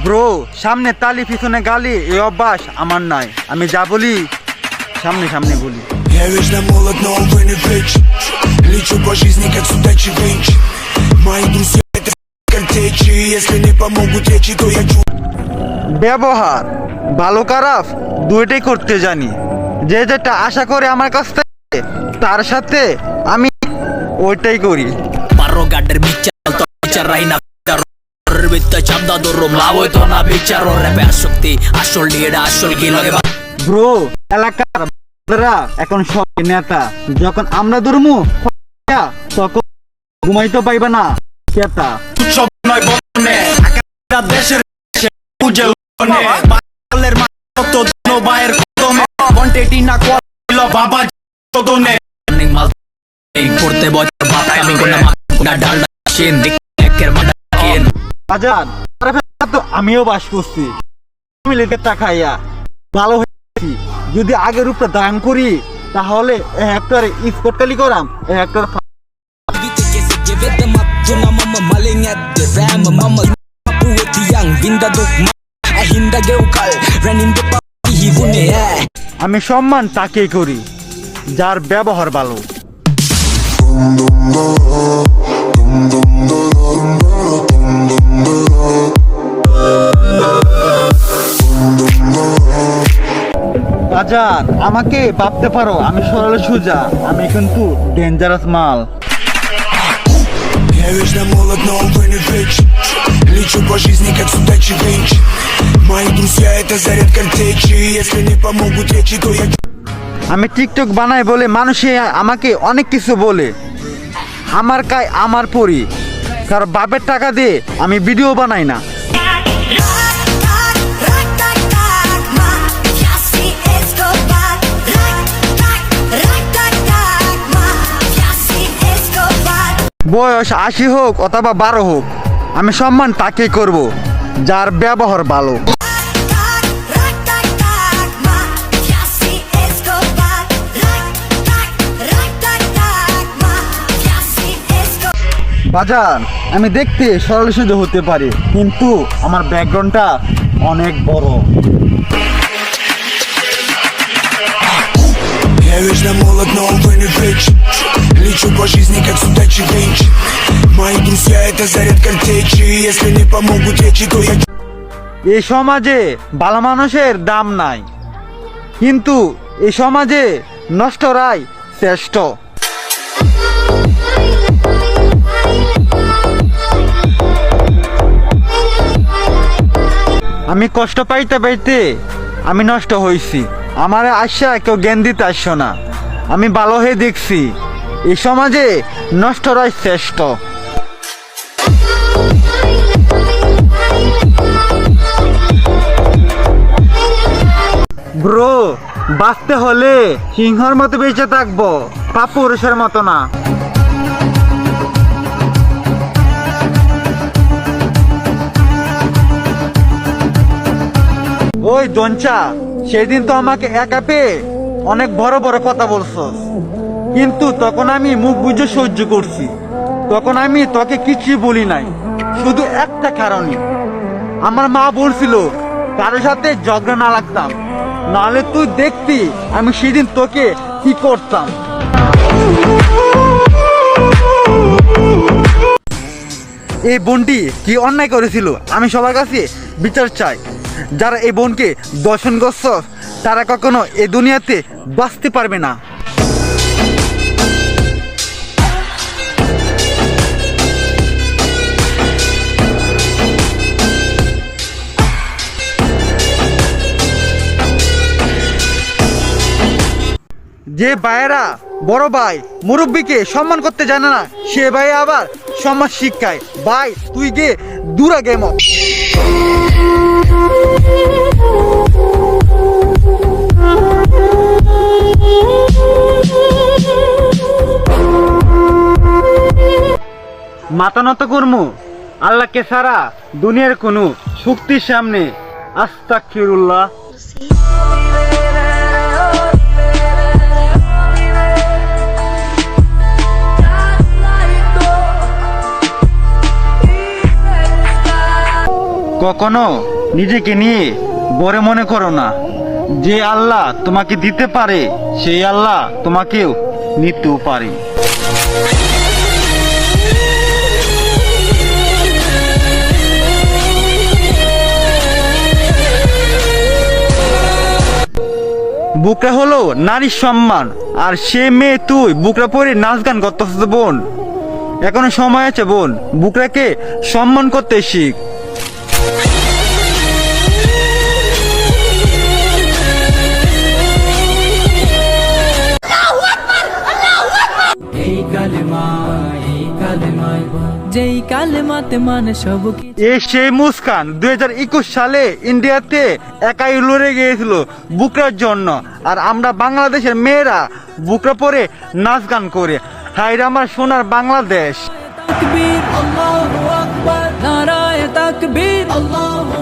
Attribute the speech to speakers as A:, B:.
A: Bro, সামনে তালি পিছনে গালি এই অভ্যাস আমার নাই। আমি যা বলি সামনে সামনে বলি।
B: Я вечно молод, но увы не вечен. Лечу по жизни, как судачий венч. Мои друзья это картечи. Если не помогут речи, то я
A: ব্যবহার ভালো খারাপ দুইটাই করতে জানি। যে যেটা আশা করে আমার কাছ থেকে তার সাথে আমি ওইটাই করি।
C: Parro gader bicara to bicarai na Rbita chamda doro mlawo to na bicharo repe ashokti ashol leader ashol ki lage
A: bro, এলাকার বাচ্চারা এখন সব নেতা। যখন আমরা ধরমু তখন ঘুমাইতে পাইবা না কেতা।
D: সব নয় বনে একা দেশের পূজে লনে বালের মত দনো বাইর কদমে কোয়ান্টিটি না কোয়ালিটি বাবা কদনে
C: ning mal করতে বছর বাপ আমি কোনা না ডালডা চেন একের মাডা কেন
A: বাজার তো আমিও বাস করছি মিলিকে টাকাইয়া ভালো হয়েছি। যদি আগের রূপটা দান করি তাহলে হেক্টরে স্পট কালি করাম hectare
C: Bite que se lleve de matuna mama maling at the ram mama puweti yang binda dukma hinda geukal running the party hibune
A: আমি সম্মান তাকেই করি যার ব্যবহার ভালো। বাজার আমাকে ভাবতে পারো আমি সরল সোজা, আমি কিন্তু ডেঞ্জারাস মাল।
B: Я вечно молод, но увы не вечен. Лечу по жизни, как судачий венч. Мои друзья это заряд картечи. Если не помогут речи, то я
A: আমি টিকটক বানাই বলে মানুষে আমাকে অনেক কিছু বলে। আমার কাই আমার পরি, কারণ বাপের টাকা দিয়ে আমি ভিডিও বানাই না। বয়স 80 হোক অথবা 12 হোক, আমি সম্মান তাকেই করব যার ব্যবহার ভালো। বাজার আমি দেখতে সরল সোজা হতে পারি কিন্তু আমার ব্যাকগ্রাউন্ডটা অনেক বড়।
B: Я вечно молод, но увы не вечен. Лечу по жизни, как судачий венч. Мои друзья это заряд картечи. Если не помогут речи, то я
A: এই সমাজে ভালো মানুষের দাম নাই, কিন্তু এই সমাজে নষ্টরাই শ্রেষ্ঠ। আমি কষ্ট পাইতে পাইতে আমি নষ্ট হয়েছি। আমার আশা কেউ জ্ঞান দিতে আসছো না। আমি ভালো হয়ে দেখছি এই সমাজে নষ্টরাই শ্রেষ্ঠ। ব্রো, বাঁচতে হলে সিংহর মতো বেঁচে থাকবো, কাপুরুষের মতো না। ওই দঞ্চা, সেদিন তো আমাকে একা পেয়ে অনেক বড় বড় কথা বলছস, কিন্তু তখন আমি মুখ বুঝে সহ্য করছি। তখন আমি তোকে কিছুই বলি নাই, শুধু একটা কারণে আমার মা বলছিল কারোর সাথে ঝগড়া না লাগতাম, নাহলে তুই দেখতি আমি সেদিন তোকে কি করতাম। এই বোনটি কি অন্যায় করেছিল আমি সবার কাছে বিচার চাই। যারা এই বোনকে দর্শন করছ তারা কখনো এই দুনিয়াতে বাঁচতে পারবে না। যে ভাইয়েরা বড় ভাই মুরব্বীকে সম্মান করতে জানে না, সে ভাই আবার সমাজ শিক্ষায়। ভাই তুই গে দূরা গেম। মাথা নত করমু আল্লাহকে ছাড়া দুনিয়ার কোনো শক্তির সামনে। আস্তাগফিরুল্লাহ। কখনো নিজেকে নিয়ে বড় মনে করো না। যে আল্লাহ তোমাকে দিতে পারে সেই আল্লাহ তোমাকেও নিতেও পারে। বুকরা হলো নারীর সম্মান, আর সে মেয়ে তুই বুকরা পরে নাচ গান করতেছিস বোন। এখনো সময় আছে বোন, বুকরাকে সম্মান করতে শিখ।
E: যেই কালেমাতে মানে সব কিছু।
A: এই সেই মুস্কান 2021 সালে ইন্ডিয়াতে একাই লড়ে গিয়েছিল বুকরার জন্য, আর আমরা বাংলাদেশের মেয়েরা বুকরা পরে নাচ গান করে। হায় রে আমার সোনার বাংলাদেশ।
E: তাকবীর আল্লাহু আকবার, নারায়ে তাকবীর আল্লাহু